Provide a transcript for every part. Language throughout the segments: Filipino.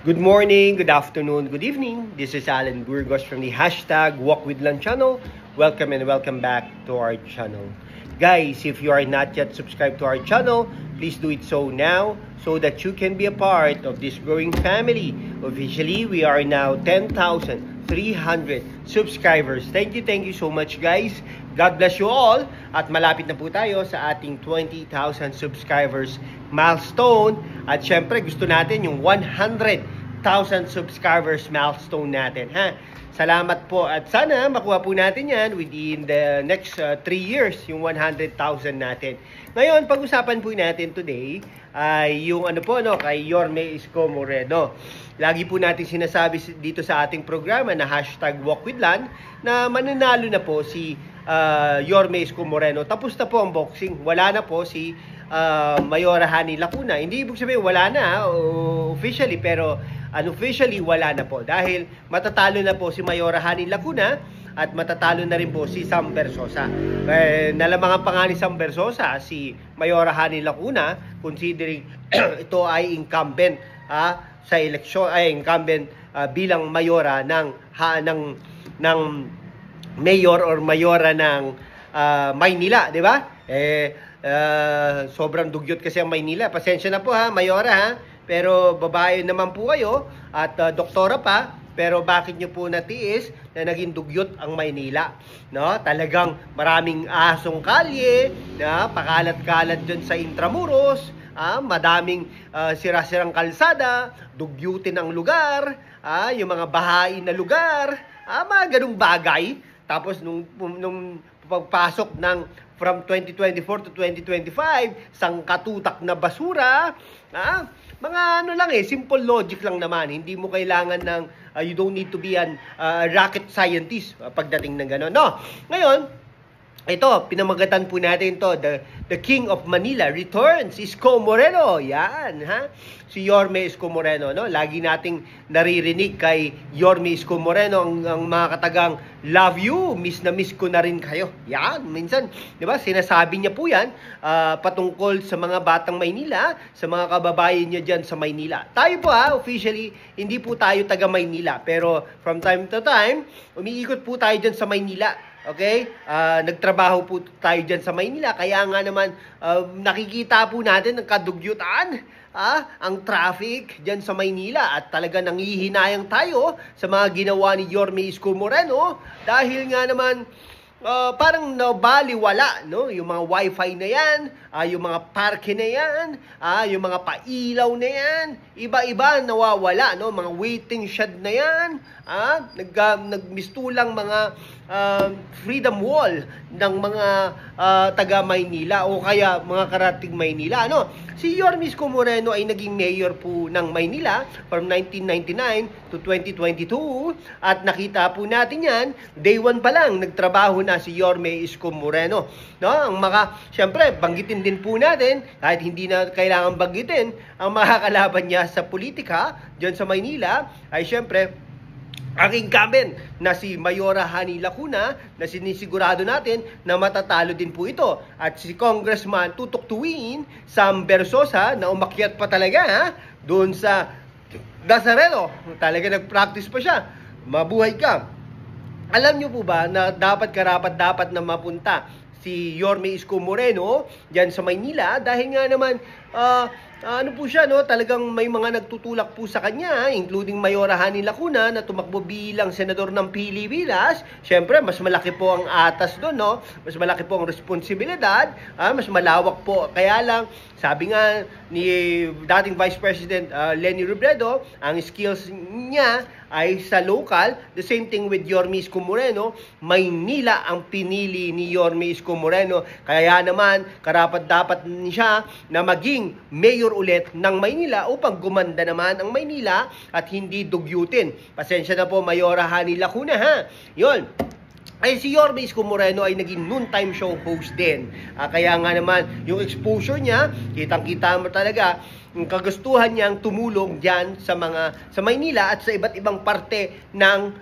Good morning, good afternoon, good evening. This is Alan Burgos from the hashtag Walk with Lan channel. Welcome and welcome back to our channel. Guys, if you are not yet subscribed to our channel, please do it so now so that you can be a part of this growing family. Officially, we are now 10,300 subscribers. Thank you so much guys. God bless you all. At malapit na po tayo sa ating 20,000 subscribers milestone. At syempre gusto natin yung 100,000 subscribers milestone natin, ha? Salamat po at sana makuha po natin yan within the next 3 years, yung 100,000 natin. Ngayon, pag-usapan po natin today ay yung kay Yorme Isko Moreno. Lagi po natin sinasabi dito sa ating programa na hashtag Walk with Lan na mananalo na po si Yorme Isko Moreno. Tapos na po ang boxing. Wala na po si Mayora Hani Lacuna. Hindi ibig sabihin wala na officially, pero unofficially wala na po dahil matatalo na po si Mayora Hani Lacuna at matatalo na rin po si Sam Bersosa. Nalamangan pa nga ni Sam Bersosa si Mayora Hani Lacuna considering ito ay incumbent sa eleksyon, ay incumbent bilang mayora ng mayor or mayora ng Maynila, di ba? Sobrang dugyot kasi ang Maynila. Pasensya na po mayora pero babae naman po kayo at doktora pa, pero bakit nyo po natiis na naging dugyot ang Maynila? No? Talagang maraming asong kalye, pakalat-kalat dyan sa Intramuros, madaming sira-sirang kalsada, dugyutin ang lugar, yung mga bahain na lugar, mga ganung bagay. Tapos nung pagpasok ng from 2024 to 2025, sangkatutak na basura, mga simple logic lang naman. Hindi mo kailangan ng, you don't need to be an rocket scientist pagdating ng gano'n. No? Ngayon, ito, pinamagatan po natin to, the King of Manila returns, Isko Moreno. Yan, si Yorme Isko Moreno, no? Lagi nating naririnig kay Yorme Isko Moreno ang mga katagang, love you, miss na miss ko na rin kayo. Yan, minsan, di ba, sinasabi niya po yan patungkol sa mga batang Maynila, sa mga kababayan niya dyan sa Maynila. Tayo po officially, hindi po tayo taga Maynila, pero from time to time, umiikot po tayo dyan sa Maynila. Okay? Nagtrabaho po tayo dyan sa Maynila. Kaya nga naman, nakikita po natin ang kadugyutan, ang traffic dyan sa Maynila. At talaga nangihinayang tayo sa mga ginawa ni Yorme Isko Moreno. Dahil nga naman, parang nabaliwala, no? Yung mga wifi na yan, yung mga parke na yan, yung mga pailaw na yan, iba-iba nawawala, no? Mga waiting shed na yan, nagmistulang mga freedom wall ng mga taga Maynila o kaya mga karating Maynila. Si Yorme Isko Moreno ay naging mayor po ng Maynila from 1999 to 2022 at nakita po natin yan, day 1 pa lang nagtrabaho na si Yorme Isko Moreno. No? Siyempre, banggitin din po natin, kahit hindi na kailangan banggitin, ang mga kalaban niya sa politika dyan sa Maynila ay siyempre ang incumbent na si Mayora Hani Lacuna na sinisigurado natin na matatalo din po ito. At si Congressman Tutok Tuwin, Sam Bersosa, na umakyat pa talaga doon sa Nazareno. Talaga nag-practice pa siya. Mabuhay ka. Alam niyo po ba na dapat na mapunta si Yorme Isko Moreno diyan sa Maynila dahil nga naman po siya, no? Talagang may mga nagtutulak po sa kanya, including Mayora Hani Lacuna na tumakbo bilang senador ng Pilipinas. Siyempre, mas malaki po ang atas doon, no? Mas malaki po ang responsibilidad, mas malawak po. Kaya lang, sabi nga ni dating Vice President Leni Robredo, ang skills niya ay sa local. The same thing with Yorme Isko Moreno. Maynila ang pinili ni Yorme Isko Moreno. Kaya naman, karapat-dapat siya na maging mayor ulit ng Maynila upang gumanda naman ang Maynila at hindi dugyutin. Pasensya na po, Mayora Hani Lacuna, Yun. Ay si Yorme Isko Moreno ay naging noontime show host din. Kaya nga naman, yung exposure niya, kitang-kita mo talaga, kagustuhan niyang tumulong diyan sa Maynila at sa iba't ibang parte ng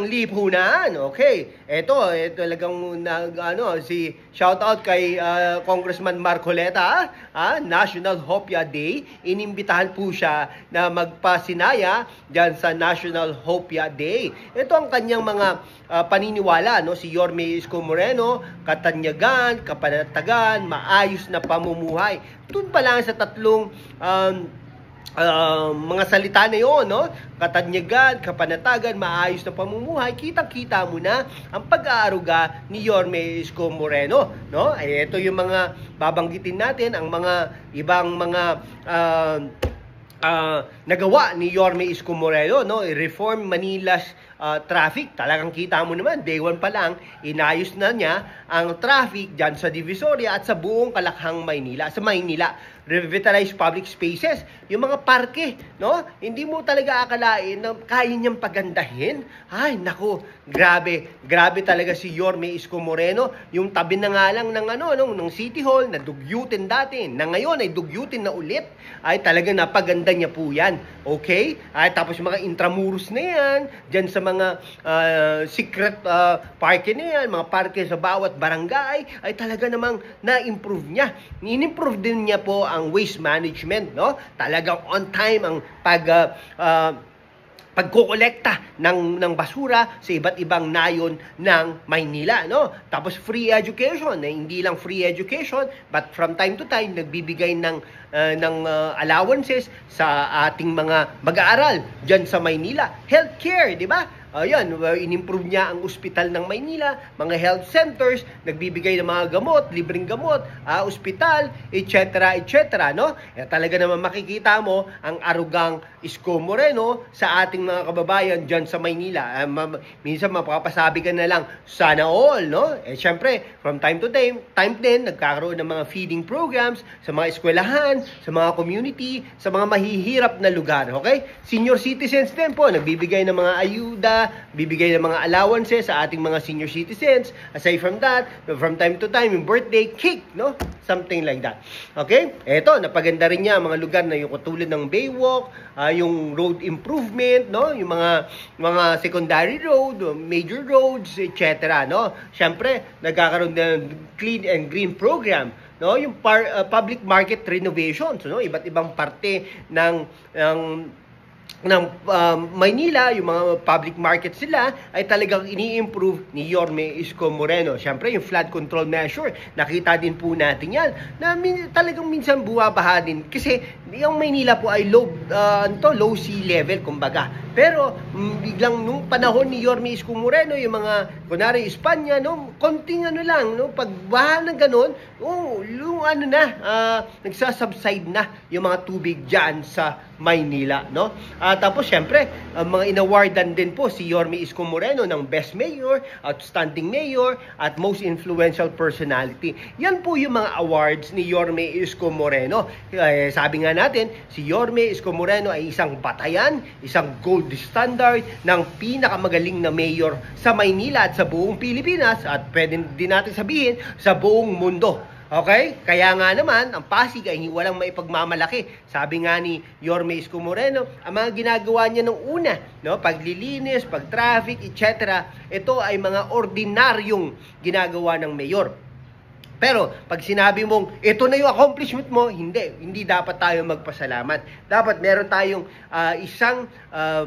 lipunan. Okay. Ito talagang si shout out kay Congressman Marcoleta, National Hopia Day. Inimbitahan po siya na magpasinaya diyan sa National Hopia Day. Ito ang kanyang mga paniniwala, no? Si Yorme Isko Moreno, katanyagan, kapanatagan, maayos na pamumuhay. Doon pa lang sa tatlong mga salita na yun, no? Katanyagan, kapanatagan, maayos na pamumuhay, kitang-kita mo na ang pag-aaruga ni Yorme Isko Moreno, no? Ay, ito yung mga babanggitin natin, ang mga ibang mga nagawa ni Yorme Isko Moreno, no? Reform Manila's traffic. Talagang kita mo naman, day 1 pa lang, inayos na niya ang traffic dyan sa Divisoria at sa buong Kalakhang Maynila. Sa Maynila, revitalize public spaces, yung mga parke, no? Hindi mo talaga akalain na kaya niyang pagandahin. Ay, naku, grabe talaga si Yorme Isko Moreno. Yung tabi na nga lang ng City Hall, na dugyutin dati, na ngayon ay dugyutin na ulit, ay talagang napaganda niya po yan. Okay? Ay, tapos mga intramuros na yan, dyan sa mga secret parke na yan, mga parke sa bawat barangay, ay talaga namang na-improve niya. In-improve din niya po ang waste management, no? Talagang on time ang pagkokolekta ng basura sa iba't ibang nayon ng Maynila, no? Tapos free education, hindi lang free education, but from time to time nagbibigay ng allowances sa ating mga mag-aaral diyan sa Maynila. Healthcare, di ba? Ayan, in-improve niya ang ospital ng Maynila, mga health centers, nagbibigay ng mga gamot, libreng gamot, ospital, etc., no? Talaga naman makikita mo ang arugang Isko Moreno sa ating mga kababayan dyan sa Maynila. Minsan mapapasabi ka na lang, sana all, no? Syempre, from time to time din, nagkakaroon ng mga feeding programs sa mga eskwelahan, sa mga community, sa mga mahihirap na lugar, okay? Senior citizens din po, nagbibigay ng mga ayuda, bibigay ng mga allowances sa ating mga senior citizens. Aside from that, from time to time, yung birthday cake, no? Something like that. Okay? Eto, napaganda rin niya mga lugar na yung katulad ng Baywalk, yung road improvement, no? Yung mga secondary road, major roads, etc., no? Siyempre, nagkakaroon ng clean and green program, no? Yung public market renovations, no? Iba't ibang parte ng Maynila, yung mga public market sila ay talagang ini-improve ni Yorme Isko Moreno. Siyempre, yung flood control measure, nakita din po natin yan, na talagang minsan buwabaha din. Kasi yung Maynila po ay low sea level, kumbaga. Pero, biglang nung panahon ni Yorme Isko Moreno, yung mga, kunwari, Espanya, no, konting lang, no, pagbaha ng ganun, nagsasubside na yung mga tubig dyan sa Maynila, no? Tapos syempre, mga inawardan din po si Yorme Isko Moreno ng Best Mayor, Outstanding Mayor, at Most Influential Personality. Yan po yung mga awards ni Yorme Isko Moreno. Sabi nga natin, si Yorme Isko Moreno ay isang batayan, isang gold standard ng pinakamagaling na mayor sa Maynila at sa buong Pilipinas, at pwede din natin sabihin sa buong mundo. Okay? Kaya nga naman, ang Pasig ay walang maipagmamalaki. Sabi nga ni Yorme Isko Moreno, ang mga ginagawa niya nung una, no, paglilinis, pag-traffic, etc., ito ay mga ordinaryong ginagawa ng mayor. Pero, pag sinabi mong, ito na yung accomplishment mo, hindi dapat tayo magpasalamat. Dapat meron tayong isang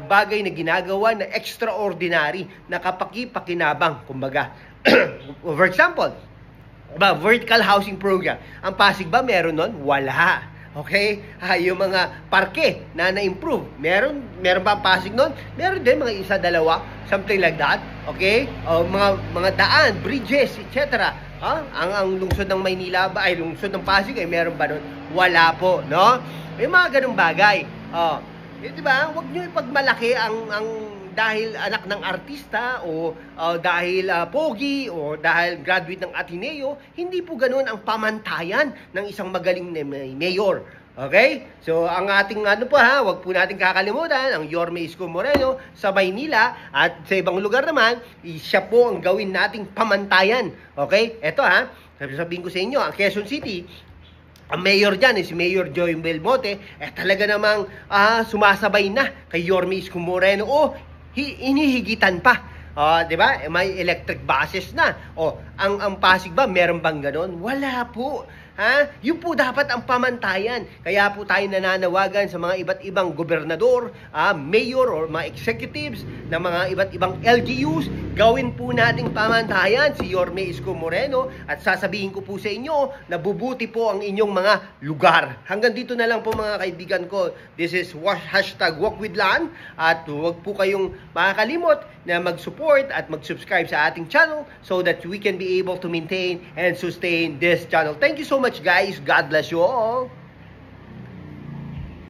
bagay na ginagawa na extraordinary, na kapaki-pakinabang, kumbaga. For example, vertical housing program. Ang Pasig ba meron nun? Wala. Okay? Yung mga parke na na-improve. Meron ba ang Pasig nun? Meron din, mga isa, dalawa, something like that. Okay? Mga daan, bridges, etc. Ang lungsod ng Maynila ba, ay lungsod ng Pasig, ay meron ba nun? Wala po, no? May mga ganung bagay. Diba? Huwag nyo ipagmalaki ang dahil anak ng artista o dahil pogi o dahil graduate ng Ateneo. Hindi po ganoon ang pamantayan ng isang magaling na mayor. Okay? So, ang ating wag po natin kakalimutan, ang Yorme Isko Moreno sa Maynila at sa ibang lugar naman, siya po ang gawin nating pamantayan. Okay? Eto sabihin ko sa inyo, ang Quezon City, ang mayor dyan, si Mayor Joy Belmonte, talaga namang sumasabay na kay Yorme Isko Moreno. Inihigitan pa. 'Di ba? May electric buses na. Ang Pasig ba, meron bang ganon? Wala po. Yun po dapat ang pamantayan. Kaya po tayo nananawagan sa mga iba't ibang gobernador, mayor or mga executives ng mga iba't ibang LGUs, gawin po nating pamantayan si Yorme Isko Moreno at sasabihin ko po sa inyo na bubuti po ang inyong mga lugar. Hanggang dito na lang po mga kaibigan ko. This is #WalkWithLan at huwag po kayong makakalimot na mag-support at mag-subscribe sa ating channel so that we can be able to maintain and sustain this channel. Thank you so much guys. God bless you all.